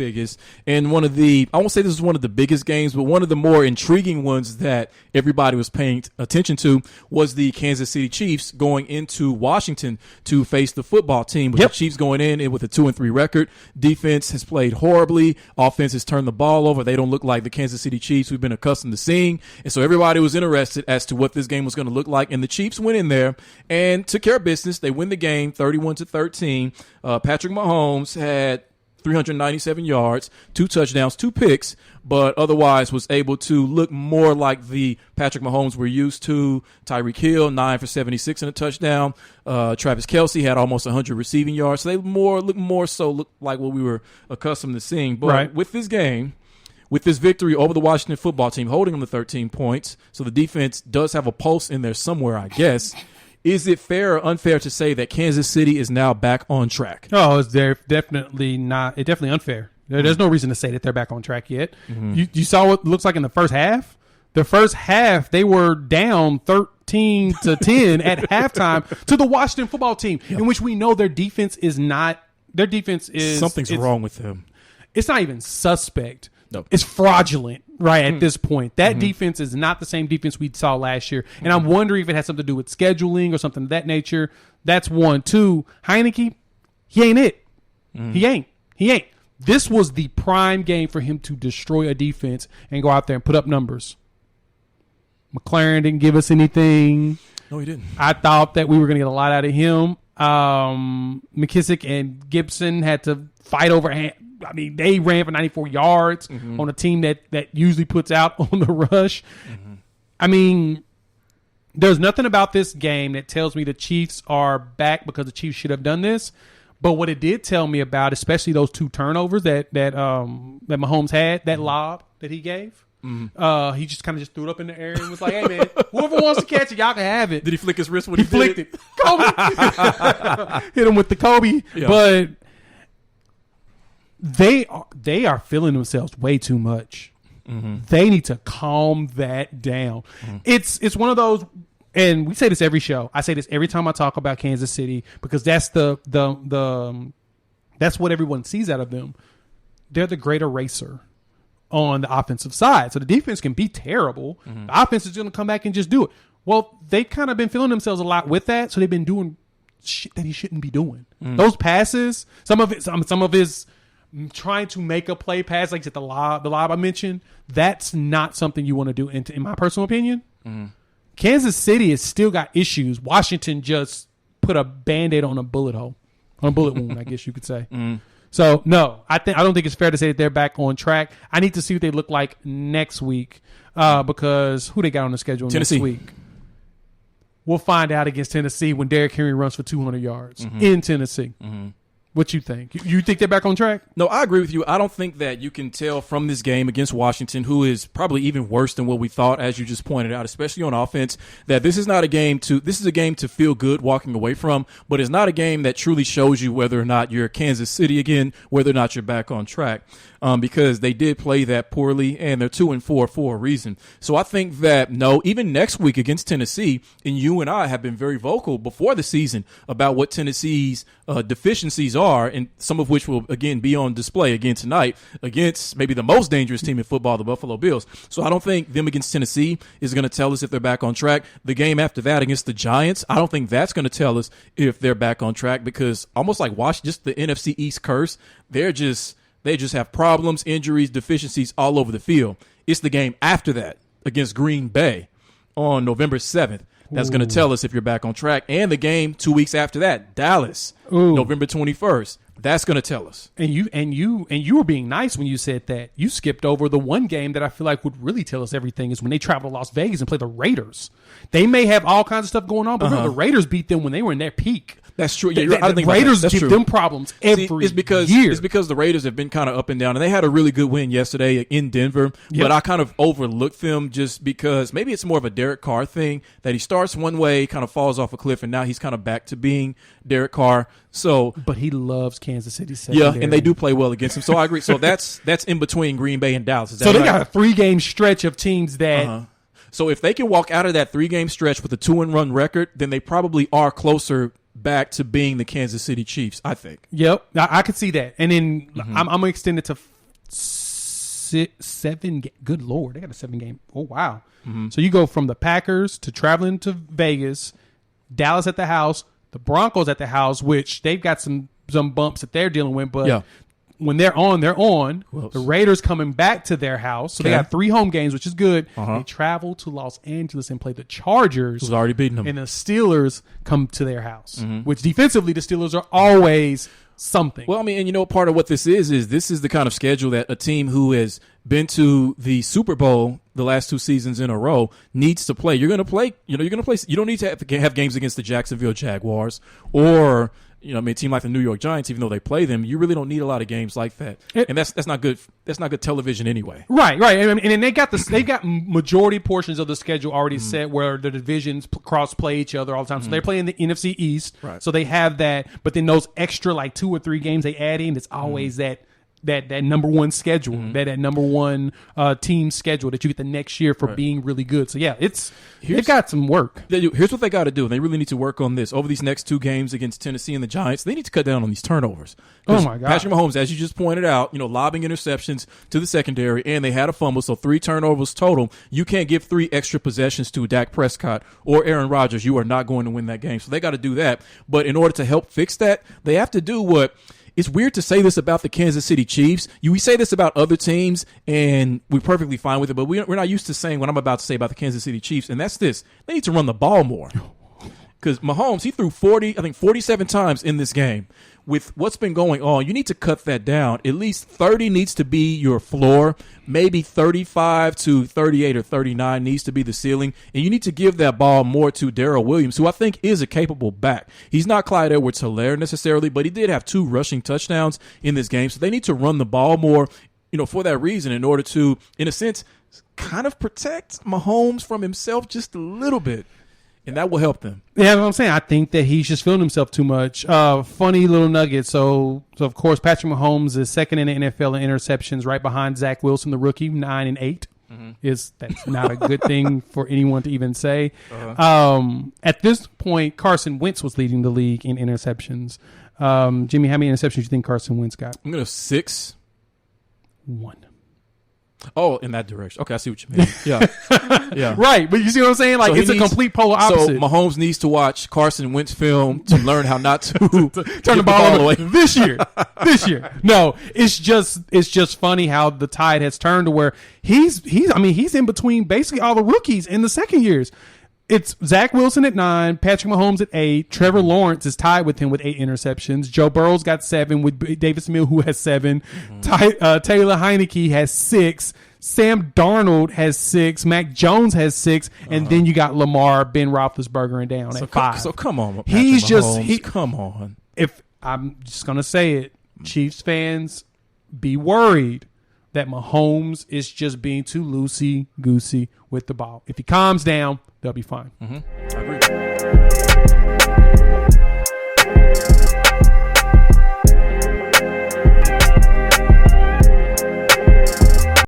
biggest, and I won't say this is one of the biggest games, but one of the more intriguing ones that everybody was paying attention to was the Kansas City Chiefs going into Washington to face the football team. With the Chiefs going in with a 2-3 record. Defense has played horribly. Offense has turned the ball over. They don't look like the Kansas City Chiefs we've been accustomed to seeing. And so everybody was interested as to what this game was going to look like. And the Chiefs went in there and took care of business. They win the game 31-13. Patrick Mahomes had 397 yards, 2 touchdowns, 2 picks, but otherwise was able to look more like the Patrick Mahomes we're used to. Tyreek Hill, 9 for 76 and a touchdown. Travis Kelce had almost 100 receiving yards. So they look more like what we were accustomed to seeing. But with this game, with this victory over the Washington football team, holding them to 13 points, so the defense does have a pulse in there somewhere, I guess. Is it fair or unfair to say that Kansas City is now back on track? Oh, it's definitely not. It's definitely unfair. There's no reason to say that they're back on track yet. Mm-hmm. You saw what it looks like in the first half? The first half, they were down 13-10 at halftime to the Washington football team, in which we know their defense is not. Their defense is something's wrong with them. It's not even suspect. No. It's fraudulent, right, at this point. That defense is not the same defense we saw last year. And I'm wondering if it has something to do with scheduling or something of that nature. That's one. Two, Heineke, he ain't it. He ain't. This was the prime game for him to destroy a defense and go out there and put up numbers. McLaren didn't give us anything. No, he didn't. I thought that we were going to get a lot out of him. McKissick and Gibson had to fight over. I mean, they ran for 94 yards on a team that usually puts out on the rush. I mean, there's nothing about this game that tells me the Chiefs are back because the Chiefs should have done this. But what it did tell me about, especially those 2 turnovers that Mahomes had, that lob that he gave, he just kind of just threw it up in the air and was like, "Hey man, whoever wants to catch it, y'all can have it." Did he flick his wrist when he flicked did it? Kobe hit him with the Kobe, but. They are feeling themselves way too much. They need to calm that down. It's one of those, and we say this every show. I say this every time I talk about Kansas City because that's that's what everyone sees out of them. They're the great eraser on the offensive side. So the defense can be terrible. The offense is going to come back and just do it. Well, they kind of been feeling themselves a lot with that, so they've been doing shit that he shouldn't be doing. Those passes, some of his trying to make a play pass, like the lob I mentioned, that's not something you want to do. In my personal opinion, Kansas City has still got issues. Washington just put a Band-Aid on a bullet wound, I guess you could say. So no, I don't think it's fair to say that they're back on track. I need to see what they look like next week because who they got on the schedule Tennessee. Next week? We'll find out against Tennessee when Derrick Henry runs for 200 yards in Tennessee. What you think? You think they're back on track? No, I agree with you. I don't think that you can tell from this game against Washington, who is probably even worse than what we thought, as you just pointed out, especially on offense, that this is a game to feel good walking away from, but it's not a game that truly shows you whether or not you're Kansas City again, whether or not you're back on track. Because they did play that poorly, and they're 2-4 for a reason. So I think that, even next week against Tennessee, and you and I have been very vocal before the season about what Tennessee's deficiencies are, and some of which will, again, be on display again tonight against maybe the most dangerous team in football, the Buffalo Bills. So I don't think them against Tennessee is going to tell us if they're back on track. The game after that against the Giants, I don't think that's going to tell us if they're back on track because almost like Washington, just the NFC East curse, they just have problems, injuries, deficiencies all over the field. It's the game after that against Green Bay on November 7th that's going to tell us if you're back on track. And the game 2 weeks after that, Dallas, November 21st. That's going to tell us. And you were being nice when you said that. You skipped over the one game that I feel like would really tell us everything is when they travel to Las Vegas and play the Raiders. They may have all kinds of stuff going on, but remember, the Raiders beat them when they were in their peak. That's true. Yeah, the Raiders give them problems every year. It's because the Raiders have been kind of up and down, and they had a really good win yesterday in Denver. Yep. But I kind of overlooked them just because maybe it's more of a Derek Carr thing that he starts one way, kind of falls off a cliff, and now he's kind of back to being Derek Carr. So, but he loves Kansas City secondary. Yeah, and they do play well against him. So I agree. So that's in between Green Bay and Dallas. So they got a 3-game stretch of teams that. So if they can walk out of that 3-game stretch with a 2-run record, then they probably are closer back to being the Kansas City Chiefs, I think. Yep, I could see that. And then I'm going to extend it to 7. Good Lord, they got a 7-game. Oh, wow. So you go from the Packers to traveling to Vegas, Dallas at the house, the Broncos at the house, which they've got some bumps that they're dealing with, but when they're on, they're on. The Raiders coming back to their house, so they got 3 home games, which is good. They travel to Los Angeles and play the Chargers, who's already beaten them, and the Steelers come to their house, which defensively the Steelers are always something. Well, I mean, and you know, part of what this is this is the kind of schedule that a team who has been to the Super Bowl the last 2 seasons in a row needs to play. You're going to play. You don't need to have games against the Jacksonville Jaguars or, you know, I mean, a team like the New York Giants, even though they play them, you really don't need a lot of games like that, and that's not good. That's not good television anyway. Right. And then they got majority portions of the schedule already set where the divisions cross play each other all the time. So they're playing the NFC East, so they have that. But then those extra like 2 or 3 games they add in, it's always that number one schedule, that number one team schedule that you get the next year for being really good. So yeah, they've got some work. Here's what they got to do. They really need to work on this over these next 2 games against Tennessee and the Giants. They need to cut down on these turnovers. Oh my God, Patrick Mahomes, as you just pointed out, you know, lobbing interceptions to the secondary, and they had a fumble, so 3 turnovers total. You can't give 3 extra possessions to Dak Prescott or Aaron Rodgers. You are not going to win that game. So they got to do that. But in order to help fix that, they have to do what. It's weird to say this about the Kansas City Chiefs. We say this about other teams, and we're perfectly fine with it, but we're not used to saying what I'm about to say about the Kansas City Chiefs, and that's this. They need to run the ball more. Because Mahomes, he threw 47 times in this game. With what's been going on, you need to cut that down. At least 30 needs to be your floor. Maybe 35 to 38 or 39 needs to be the ceiling. And you need to give that ball more to Darrell Williams, who I think is a capable back. He's not Clyde Edwards-Helaire necessarily, but he did have 2 rushing touchdowns in this game. So they need to run the ball more, you know, for that reason, in order to, in a sense, kind of protect Mahomes from himself just a little bit. And that will help them. Yeah, what I'm saying. I think that he's just feeling himself too much. Funny little nugget. So of course, Patrick Mahomes is second in the NFL in interceptions, right behind Zach Wilson, the rookie, 9 and 8. That's not a good thing for anyone to even say. At this point, Carson Wentz was leading the league in interceptions. Jimmy, how many interceptions do you think Carson Wentz got? I'm going to 6. 1. Oh, in that direction. Okay, I see what you mean. Yeah. Yeah. Right. But you see what I'm saying? Like, it's a complete polar opposite. So Mahomes needs to watch Carson Wentz film to learn how not to turn the ball away this year. No, it's just funny how the tide has turned to where he's in between basically all the rookies in the second years. It's Zach Wilson at 9, Patrick Mahomes at 8. Trevor Lawrence is tied with him with 8 interceptions. Joe Burrow's got 7 with Davis Mills, who has 7. Taylor Heineke has 6. Sam Darnold has 6. Mac Jones has 6. And then you got Lamar, Ben Roethlisberger, and down at 5. So come on, come on. If I'm just gonna say it, Chiefs fans, be worried that Mahomes is just being too loosey-goosey with the ball. If he calms down, they'll be fine. I agree.